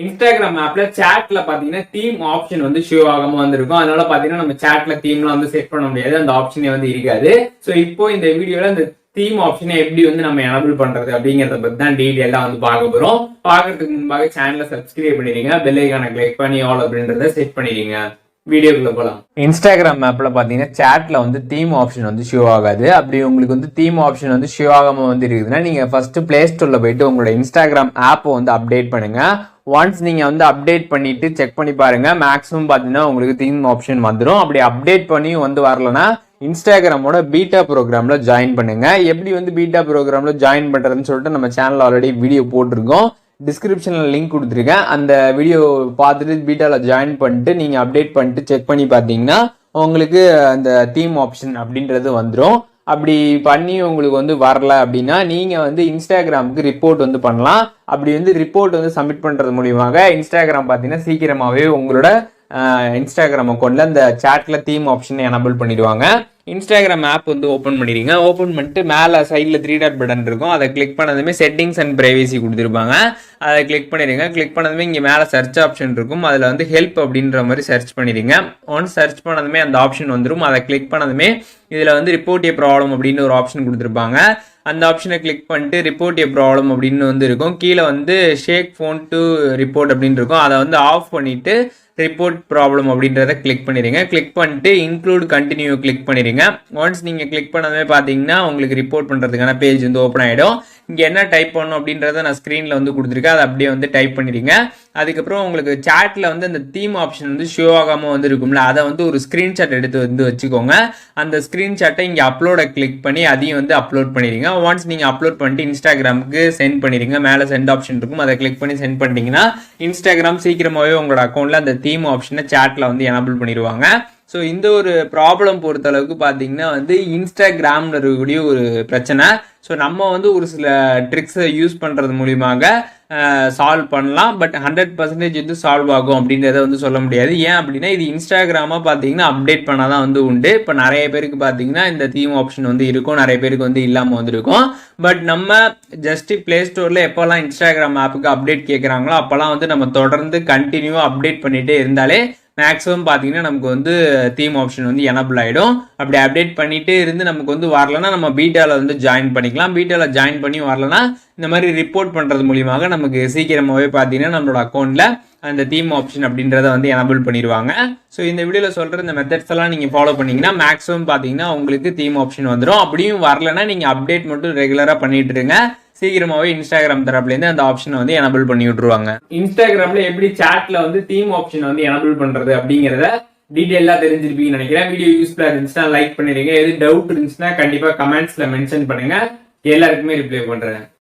Instagram ஆப்ல சாட்ல பாத்தீங்கன்னா theme option வந்து ஷோ ஆகாம வந்திருக்கும். அதனால பாத்தீங்கன்னா நம்ம சாட்ல தீம்லாம் வந்து செட் பண்ண முடியாது, அந்த ஆப்ஷனே வந்து இருக்காது. ஸோ இப்போ இந்த வீடியோல இந்த தீம் ஆப்ஷனை எப்படி வந்து நம்ம எனபிள் பண்றது அப்படிங்கறத பத்தி தான் டீடைலா வந்து பார்க்க போறோம். பாக்குறதுக்கு முன்பாக சேனலை சப்ஸ்கிரைப் பண்ணிடுங்க, பெல் ஐகானை கிளிக் பண்ணி ஆல் அப்படின்றத செட் பண்ணிடுங்க. வீடியோக்குள்ள போலாம். இன்ஸ்டாகிராம் ஆப்ல பாத்தீங்கன்னா சாட்ல வந்து தீம் ஆப்ஷன் வந்து ஷோ ஆகாது. அப்படி உங்களுக்கு வந்து தீம் ஆப்ஷன் வந்து ஷோ ஆகாம வந்து இருக்குதுன்னா நீங்க ஃபர்ஸ்ட் பிளே ஸ்டோர்ல போயிட்டு உங்களோட இன்ஸ்டாகிராம் ஆப்பை வந்து அப்டேட் பண்ணுங்க. ஒன்ஸ் நீங்க வந்து அப்டேட் பண்ணிட்டு செக் பண்ணி பாருங்க, மேக்ஸிமம் பாத்தீங்கன்னா உங்களுக்கு தீம் ஆப்ஷன் வந்துடும். அப்படி அப்டேட் பண்ணி வந்து வரலன்னா இன்ஸ்டாகிராமோட பீட்டா ப்ரோக்ராம்ல ஜாயின் பண்ணுங்க. எப்படி வந்து பீட்டா ப்ரோக்ராம்ல ஜாயின் பண்றதுன்னு சொல்லிட்டு நம்ம சேனல் ஆல்ரெடி வீடியோ போட்டிருக்கோம், டிஸ்கிரிப்ஷன்ல லிங்க் கொடுத்துருக்கேன். அந்த வீடியோ பார்த்துட்டு பீட்டால ஜாயின் பண்ணிட்டு நீங்க அப்டேட் பண்ணிட்டு செக் பண்ணி பார்த்தீங்கன்னா உங்களுக்கு அந்த தீம் ஆப்ஷன் அப்படின்றது வந்துடும். அப்படி பண்ணி உங்களுக்கு வந்து வரல அப்படின்னா நீங்க வந்து இன்ஸ்டாகிராமுக்கு ரிப்போர்ட் வந்து பண்ணலாம். அப்படி வந்து ரிப்போர்ட் வந்து சப்மிட் பண்றது மூலியமாக இன்ஸ்டாகிராம் பார்த்தீங்கன்னா சீக்கிரமாவே உங்களோட இன்ஸ்டாகிராம் அக்கௌண்ட்ல இந்த சாட்ல தீம் ஆப்ஷன் எனபிள் பண்ணிடுவாங்க. இன்ஸ்டாகிராம் ஆப் வந்து ஓப்பன் பண்ணிடுங்க. ஓப்பன் பண்ணிட்டு மேலே சைடில் 3 டாட் பட்டன் இருக்கும், அதை கிளிக் பண்ணதுமே செட்டிங்ஸ் அண்ட் பிரைவசி கொடுத்துருப்பாங்க. அதை கிளிக் பண்ணிடுங்க. கிளிக் பண்ணதுமே இங்கே மேலே சர்ச் ஆப்ஷன் இருக்கும், அதில் வந்து ஹெல்ப் அப்படின்ற மாதிரி சர்ச் பண்ணிடுங்க. ஒன்ஸ் சர்ச் பண்ணதுமே அந்த ஆப்ஷன் வந்துடும். அதை கிளிக் பண்ணதுமே இதில் வந்து ரிப்போர்ட் ஏ ப்ராப்ளம் அப்படின்னு ஒரு ஆப்ஷன் கொடுத்துருப்பாங்க. அந்த ஆப்ஷனை கிளிக் பண்ணிட்டு ரிப்போர்ட் ஏ ப்ராப்ளம் அப்படின்னு வந்து இருக்கும். கீழே வந்து ஷேக் ஃபோன் டு ரிப்போர்ட் அப்படின்னு இருக்கும், அதை வந்து ஆஃப் பண்ணிட்டு ரிப்போர்ட் ப்ராப்ளம் அப்படின்றத கிளிக் பண்ணிடுங்க. கிளிக் பண்ணிட்டு இன்க்ளூட் கண்டினியூ கிளிக் பண்ணிடுங்க. ஒன்ஸ் நீங்கள் கிளிக் பண்ணவே பார்த்தீங்கன்னா உங்களுக்கு ரிப்போர்ட் பண்ணுறதுக்கான பேஜ் வந்து ஓப்பன் ஆகிடும். இங்கே என்ன டைப் பண்ணணும் அப்படின்றத நான் ஸ்க்ரீனில் வந்து கொடுத்துருக்கேன், அதை அப்படியே வந்து டைப் பண்ணிடுங்க. அதுக்கப்புறம் உங்களுக்கு சாட்டில் வந்து அந்த தீம் ஆப்ஷன் வந்து ஷோ ஆகாமல் வந்து இருக்கும்ல, அதை வந்து ஒரு ஸ்க்ரீன்ஷாட் எடுத்து வந்து வச்சுக்கோங்க. அந்த ஸ்க்ரீன்ஷாட்டை இங்கே அப்லோடை கிளிக் பண்ணி அதையும் வந்து அப்லோட் பண்ணிடுங்க. ஒன்ஸ் நீங்கள் அப்லோட் பண்ணிட்டு இன்ஸ்டாகிராமுக்கு சென்ட் பண்ணிடுங்க. மேலே சென்ட் ஆப்ஷன் இருக்கும், அதை கிளிக் பண்ணி சென்ட் பண்ணிட்டீங்கன்னா இன்ஸ்டாகிராம் சீக்கிரமாகவே உங்களோட அக்கௌண்ட்டில் அந்த தீம் ஆப்ஷனை சாட்டில் வந்து எனபிள் பண்ணிடுவாங்க. ஸோ இந்த ஒரு ப்ராப்ளம் பொறுத்த அளவுக்கு பார்த்தீங்கன்னா வந்து இன்ஸ்டாகிராமில் இருக்கக்கூடிய ஒரு பிரச்சனை. ஸோ நம்ம வந்து ஒரு சில ட்ரிக்ஸை யூஸ் பண்ணுறது மூலியமாக சால்வ் பண்ணலாம். பட் 100% வந்து சால்வ் ஆகும் அப்படின்றத வந்து சொல்ல முடியாது. ஏன் அப்படின்னா இது இன்ஸ்டாகிராமாக பார்த்தீங்கன்னா அப்டேட் பண்ணால் தான் வந்து உண்டு. இப்போ நிறைய பேருக்கு பார்த்தீங்கன்னா இந்த தீம் ஆப்ஷன் வந்து இருக்கும், நிறைய பேருக்கு வந்து இல்லாமல் வந்துருக்கும். பட் நம்ம ஜஸ்ட் பிளே ஸ்டோரில் எப்போல்லாம் இன்ஸ்டாகிராம் ஆப்புக்கு அப்டேட் கேட்குறாங்களோ அப்போல்லாம் வந்து நம்ம தொடர்ந்து கண்டினியூவாக அப்டேட் பண்ணிகிட்டே இருந்தாலே மேக்ஸிமம் பார்த்தீங்கன்னா நமக்கு வந்து தீம் ஆப்ஷன் வந்து எனபிள் ஆகிடும். அப்படி அப்டேட் பண்ணிகிட்டே இருந்து நமக்கு வந்து வரலன்னா நம்ம பீட்டாவில் வந்து ஜாயின் பண்ணிக்கலாம். பீட்டாவில் ஜாயின் பண்ணி வரலன்னா இந்த மாதிரி ரிப்போர்ட் பண்ணுறது மூலியமாக நமக்கு சீக்கிரமாகவே பார்த்தீங்கன்னா நம்மளோட அக்கௌண்ட்டில் அந்த தீம் ஆப்ஷன் அப்படின்றத வந்து எனபிள் பண்ணிடுவாங்க. ஸோ இந்த வீடியோவில் சொல்கிற இந்த மெத்தட்ஸ் எல்லாம் நீங்கள் ஃபாலோ பண்ணிங்கன்னா மேக்ஸிமம் பார்த்தீங்கன்னா உங்களுக்கு தீம் ஆப்ஷன் வந்துடும். அப்படியும் வரலன்னா நீங்கள் அப்டேட் மட்டும் ரெகுலராக பண்ணிட்டு இருங்க, சீக்கிரமாவே இன்ஸ்டாகிராம் தரப்புலேருந்து அந்த ஆப்ஷனை வந்து எனபிள் பண்ணி விட்டுருவாங்க. இன்ஸ்டாகிராம்ல எப்படி சாட்ல வந்து தீம் ஆப்ஷன் வந்து எனபிள் பண்றது அப்படிங்கிறத டீடைலா தெரிஞ்சிருப்பீங்கன்னு நினைக்கிறேன். வீடியோ யூஸ்ஃபுல்லா இருந்துச்சுன்னா லைக் பண்ணிடுங்க. எது டவுட் இருந்துச்சுன்னா கண்டிப்பா கமெண்ட்ஸ்ல மென்ஷன் பண்ணுங்க, எல்லாருக்குமே ரிப்ளை பண்றேன்.